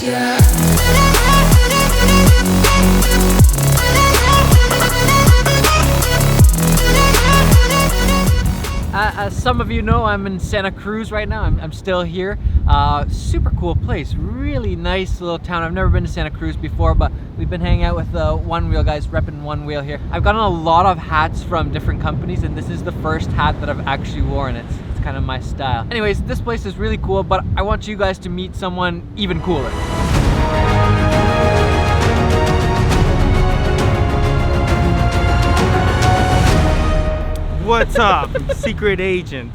As some of you know, I'm in Santa Cruz right now. I'm still here. Super cool place, really nice little town. I've never been to Santa Cruz before, but we've been hanging out with the One Wheel guys, repping One Wheel here. I've gotten a lot of hats from different companies, and this is the first hat that I've actually worn. It's kind of my style. Anyways, this place is really cool, but I want you guys to meet someone even cooler. What's up? Secret agent.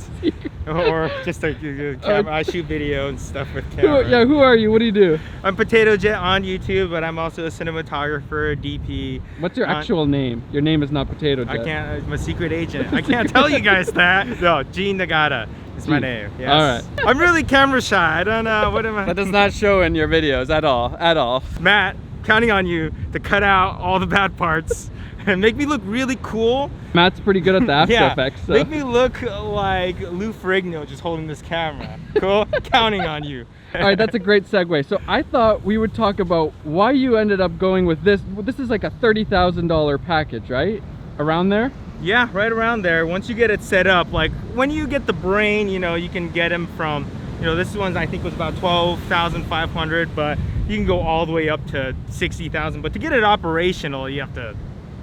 Or just a camera. I shoot video and stuff with camera. Who are you? What do you do? I'm Potato Jet on YouTube, but I'm also a cinematographer, DP. What's your actual name? Your name is not Potato Jet. I can't, I'm a secret agent. I can't tell you guys that. No, Gene Nagata is my name. Yes. All right. I'm really camera shy. I don't know. What am I? That does not show in your videos at all. At all. Matt, counting on you to cut out all the bad parts and make me look really cool. Matt's pretty good at the After Yeah, Effects. So. make me look like Lou Ferrigno just holding this camera. Cool? Counting on you. All right, that's a great segue. So I thought we would talk about why you ended up going with this. This is like a $30,000 package, right? Around there? Yeah, right around there. Once you get it set up, like when you get the brain, you know, you can get them from, you know, this one I think was about 12,500, but you can go all the way up to 60,000. But to get it operational, you have to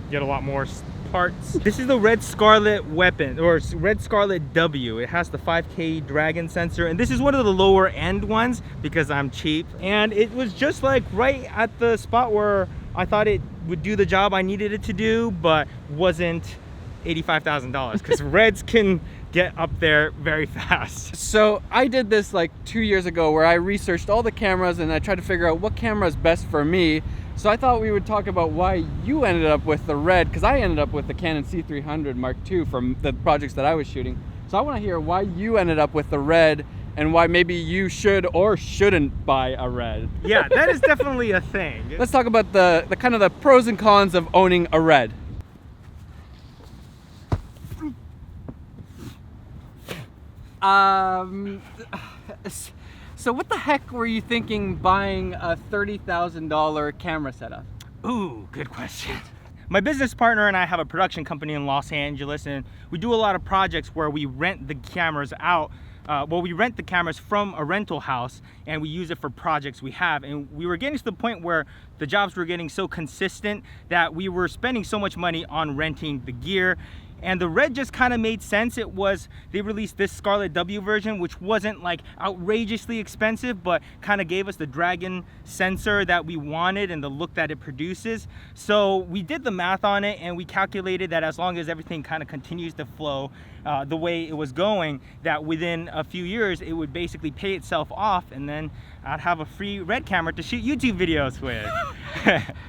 get a lot more parts. This is the Red Scarlet weapon, or Red Scarlet W. It has the 5K Dragon sensor, and this is one of the lower end ones because I'm cheap. And it was just like right at the spot where I thought it would do the job I needed it to do, but wasn't $85,000 because Reds can get up there very fast. So I did this like 2 years ago where I researched all the cameras and I tried to figure out what camera is best for me. So I thought we would talk about why you ended up with the Red, because I ended up with the Canon C300 Mark II from the projects that I was shooting. So I want to hear why you ended up with the Red and why maybe you should or shouldn't buy a Red. Yeah, that is definitely a thing. Let's talk about the kind of the pros and cons of owning a Red. So what the heck were you thinking buying a $30,000 camera setup? Ooh, good question. My business partner and I have a production company in Los Angeles, and we do a lot of projects where we rent the cameras out. We rent the cameras from a rental house and we use it for projects we have. And we were getting to the point where the jobs were getting so consistent that we were spending so much money on renting the gear. And the Red just kind of made sense. They released this Scarlet W version, which wasn't like outrageously expensive, but kind of gave us the Dragon sensor that we wanted and the look that it produces. So we did the math on it and we calculated that as long as everything kind of continues to flow the way it was going, that within a few years, it would basically pay itself off, and then I'd have a free Red camera to shoot YouTube videos with.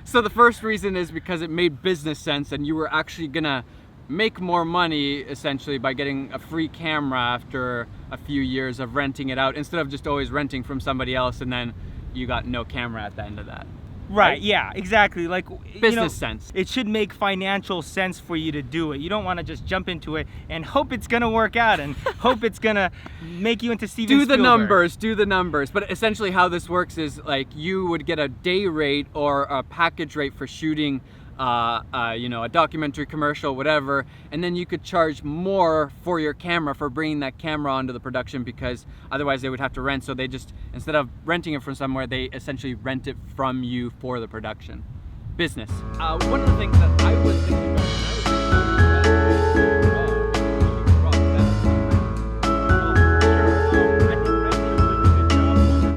So the first reason is because it made business sense and you were actually gonna make more money essentially by getting a free camera after a few years of renting it out, instead of just always renting from somebody else and then you got no camera at the end of that. Right, yeah, exactly. Like business sense. It should make financial sense for you to do it. You don't want to just jump into it and hope it's gonna work out and hope it's gonna make you into Steven Spielberg. Do the numbers. But essentially how this works is like you would get a day rate or a package rate for shooting you know, a documentary, commercial, whatever, and then you could charge more for your camera for bringing that camera onto the production, because otherwise they would have to rent. So they just, instead of renting it from somewhere, they essentially rent it from you for the production. Business. One of the things that I was thinking about,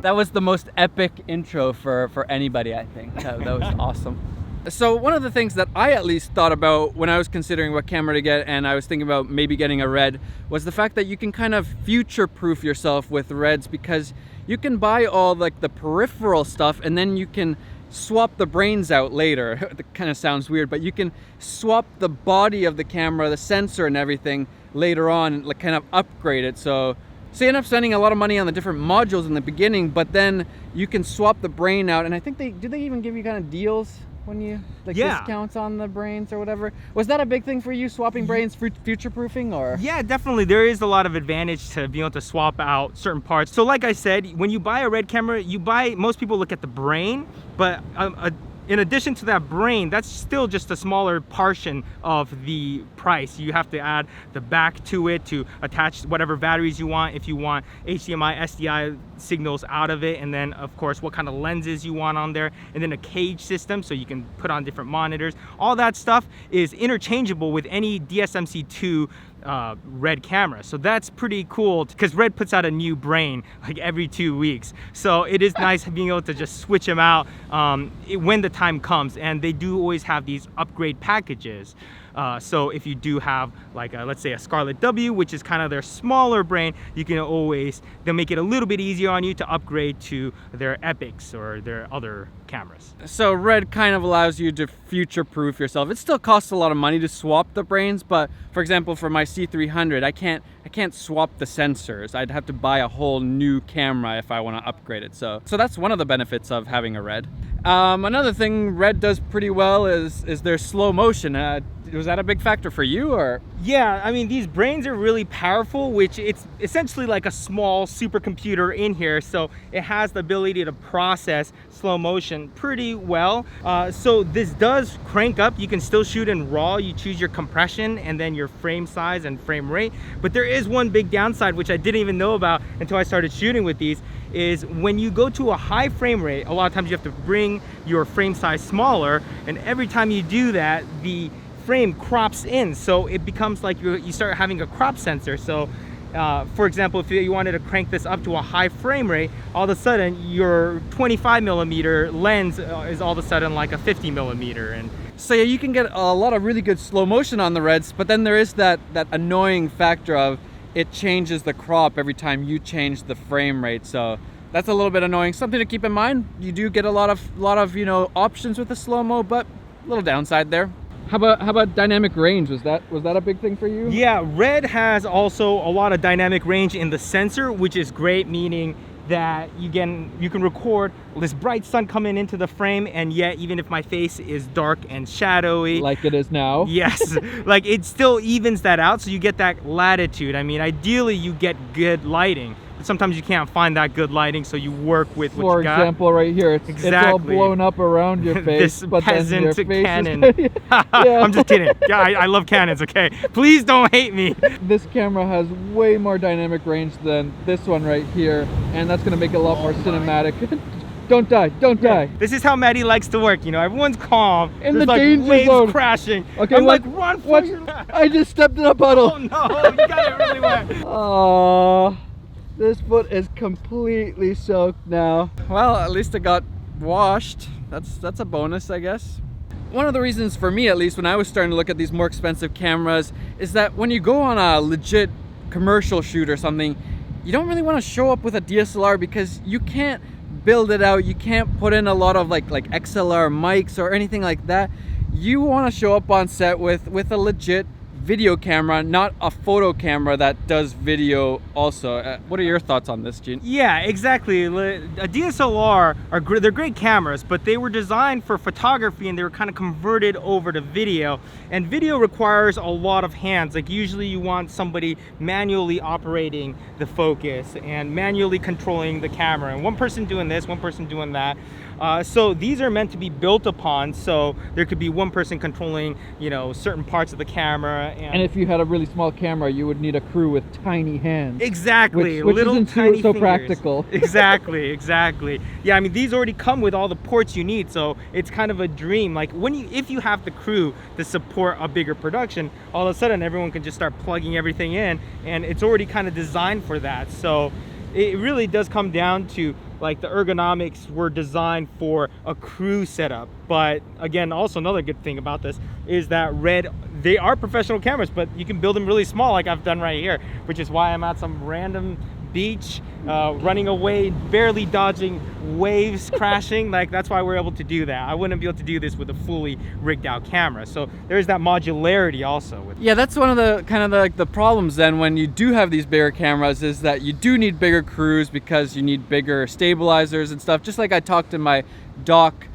that was the most epic intro for anybody, I think. That was awesome. So one of the things that I at least thought about when I was considering what camera to get, and I was thinking about maybe getting a Red, was the fact that you can kind of future-proof yourself with Reds, because you can buy all like the peripheral stuff and then you can swap the brains out later. It kind of sounds weird, but you can swap the body of the camera, the sensor and everything later on, and like kind of upgrade it. So you end up spending a lot of money on the different modules in the beginning, but then you can swap the brain out. And I think do they even give you kind of deals when you like Yeah. discounts on the brains or whatever? Was that a big thing for you, swapping brains, future proofing, or? Yeah, definitely. There is a lot of advantage to being able to swap out certain parts. So like I said, when you buy a RED camera, most people look at the brain, but in addition to that brain, that's still just a smaller portion of the price. You have to add the back to it to attach whatever batteries you want, if you want HDMI, SDI signals out of it, and then of course what kind of lenses you want on there, and then a cage system so you can put on different monitors. All that stuff is interchangeable with any DSMC2 RED camera. So that's pretty cool because RED puts out a new brain like every 2 weeks. So it is nice being able to just switch them out when the time comes, and they do always have these upgrade packages. So if you do have like let's say a Scarlett W, which is kind of their smaller brain, you can always, they'll make it a little bit easier on you to upgrade to their Epics or their other cameras. So RED kind of allows you to future-proof yourself. It still costs a lot of money to swap the brains, but for example, for my C300, I can't swap the sensors. I'd have to buy a whole new camera if I want to upgrade it. So that's one of the benefits of having a RED. Another thing RED does pretty well is their slow motion. Was that a big factor for you, or? Yeah, I mean, these brains are really powerful, which it's essentially like a small supercomputer in here, so it has the ability to process slow motion pretty well. So this does crank up. You can still shoot in RAW. You choose your compression and then your frame size and frame rate. But there is one big downside, which I didn't even know about until I started shooting with these, is when you go to a high frame rate, a lot of times you have to bring your frame size smaller, and every time you do that, the frame crops in, so it becomes like you start having a crop sensor. So for example, if you wanted to crank this up to a high frame rate, all of a sudden your 25mm lens is all of a sudden like a 50mm. And so yeah, you can get a lot of really good slow motion on the REDs, but then there is that annoying factor of it changes the crop every time you change the frame rate. So that's a little bit annoying. Something to keep in mind. You do get a lot of options with the slow-mo, but a little downside there. How about dynamic range? Was that a big thing for you? Yeah, RED has also a lot of dynamic range in the sensor, which is great, meaning that you can record this bright sun coming into the frame, and yet even if my face is dark and shadowy, like it is now. Yes, like it still evens that out, so you get that latitude. I mean, ideally you get good lighting. Sometimes you can't find that good lighting, so you work with what you got. For example, right here, it's all blown up around your face. This but peasant then your face Canon. yeah. I'm just kidding. Yeah, I love Canons, okay? Please don't hate me. This camera has way more dynamic range than this one right here, and that's going to make it a lot more cinematic. Don't die, don't die. This is how Matti likes to work, everyone's calm. In There's the like danger waves zone. crashing. Okay, I'm what, like, run for what? your life. I just stepped in a puddle. Oh no, you got it really wet. Oh. This foot is completely soaked now. Well, at least it got washed. That's a bonus, I guess. One of the reasons for me, at least, when I was starting to look at these more expensive cameras, is that when you go on a legit commercial shoot or something, you don't really want to show up with a DSLR because you can't build it out. You can't put in a lot of like XLR mics or anything like that. You want to show up on set with a legit video camera, not a photo camera that does video also. What are your thoughts on this, Gene? Yeah, exactly. A DSLR they're great cameras, but they were designed for photography and they were kind of converted over to video. And video requires a lot of hands. Like usually you want somebody manually operating the focus and manually controlling the camera, and one person doing this, one person doing that. So these are meant to be built upon, so there could be one person controlling, certain parts of the camera. And if you had a really small camera, you would need a crew with tiny hands. Exactly, which little isn't tiny so fingers. practical. Exactly. Yeah, I mean, these already come with all the ports you need, so it's kind of a dream. Like if you have the crew to support a bigger production, all of a sudden everyone can just start plugging everything in, and it's already kind of designed for that. So it really does come down to like the ergonomics were designed for a crew setup. But again, also another good thing about this is that RED, they are professional cameras, but you can build them really small like I've done right here, which is why I'm at some random beach, running away, barely dodging waves crashing. Like that's why we're able to do that. I wouldn't be able to do this with a fully rigged out camera. So there's that modularity also with Yeah, that's one of the kind of the problems then when you do have these bigger cameras, is that you do need bigger crews because you need bigger stabilizers and stuff. Just like I talked in my dock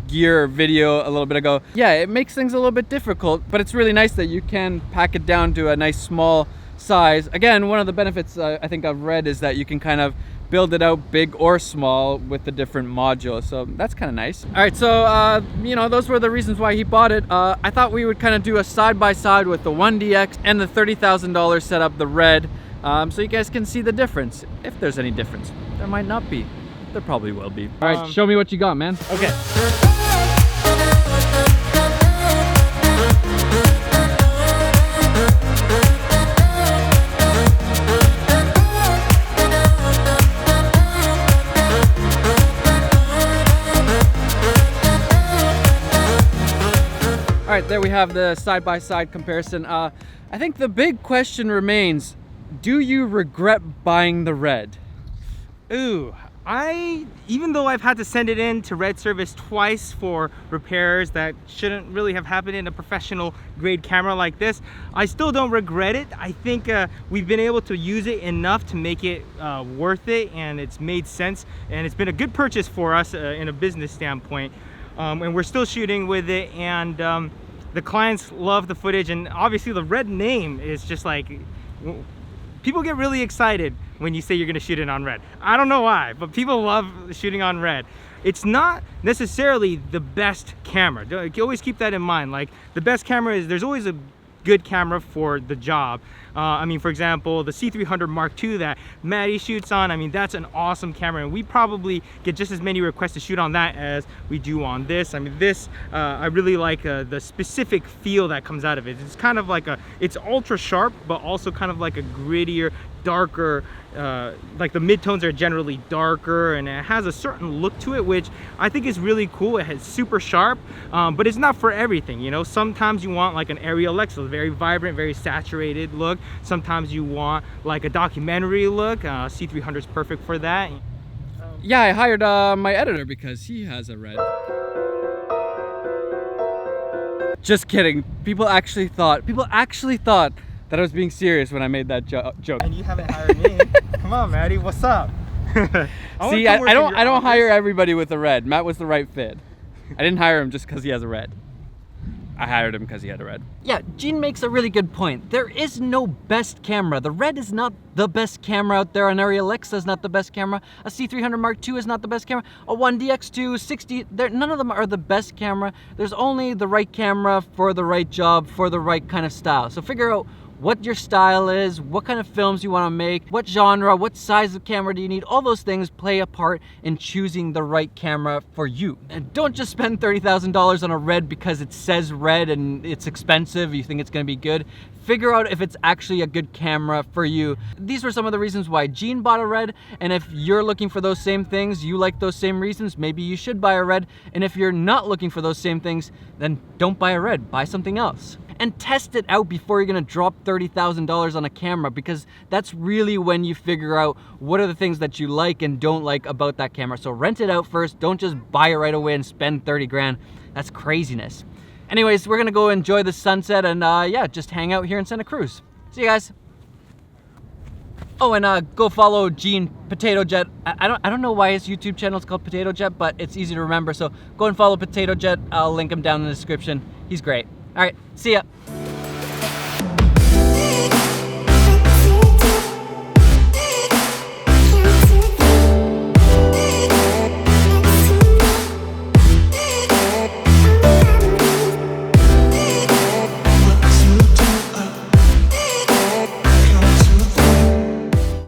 gear video a little bit ago. Yeah, it makes things a little bit difficult, but it's really nice that you can pack it down to a nice small size. Again, one of the benefits I think I've read is that you can kind of build it out big or small with the different modules, so that's kind of nice. All right, so you know, those were the reasons why he bought it. I thought we would kind of do a side-by-side with the 1DX and the $30,000 setup, the Red, so you guys can see the difference, if there's any difference. There might not be. There probably will be. All right, show me what you got, man. Okay. All right, there we have the side-by-side comparison. I think the big question remains, do you regret buying the Red? Ooh, even though I've had to send it in to Red Service twice for repairs that shouldn't really have happened in a professional grade camera like this, I still don't regret it. I think we've been able to use it enough to make it worth it, and it's made sense, and it's been a good purchase for us in a business standpoint. And we're still shooting with it, and the clients love the footage, and obviously the Red name is just like, people get really excited when you say you're gonna shoot it on Red. I don't know why, but people love shooting on Red. It's not necessarily the best camera. You always keep that in mind. Like, the best camera is, there's always a good camera for the job. I mean, for example, the C300 Mark II that Matti shoots on, I mean, that's an awesome camera, and we probably get just as many requests to shoot on that as we do on this. I mean, this, I really like the specific feel that comes out of it. It's kind of like it's ultra sharp, but also kind of like a grittier, darker, like the midtones are generally darker, and it has a certain look to it, which I think is really cool. It has super sharp, but it's not for everything, you know. Sometimes you want like an Arri Alexa, very vibrant, very saturated look. Sometimes you want like a documentary look. C300 is perfect for that. Yeah, I hired my editor because he has a Red. Just kidding. People actually thought that I was being serious when I made that joke. And you haven't hired me. Come on, Matti, what's up? See, I don't hire everybody with a Red. Matt was the right fit. I didn't hire him just because he has a Red. I hired him because he had a Red. Yeah, Gene makes a really good point. There is no best camera. The Red is not the best camera out there. An Arri Alexa is not the best camera. A C300 Mark II is not the best camera. A 1DX2, 60, none of them are the best camera. There's only the right camera for the right job, for the right kind of style. So figure out what your style is, what kind of films you want to make, what genre, what size of camera do you need. All those things play a part in choosing the right camera for you. And don't just spend $30,000 on a Red because it says Red and it's expensive, you think it's going to be good. Figure out if it's actually a good camera for you. These were some of the reasons why Gene bought a Red, and if you're looking for those same things, you like those same reasons, maybe you should buy a Red. And if you're not looking for those same things, then don't buy a Red, buy something else. And test it out before you're gonna drop $30,000 on a camera, because that's really when you figure out what are the things that you like and don't like about that camera. So rent it out first, don't just buy it right away and spend 30 grand. That's craziness. Anyways, we're gonna go enjoy the sunset and yeah, just hang out here in Santa Cruz. See you guys. Oh, and go follow Gene Potato Jet. I don't know why his YouTube channel is called Potato Jet, but it's easy to remember. So go and follow Potato Jet. I'll link him down in the description. He's great. All right, see ya.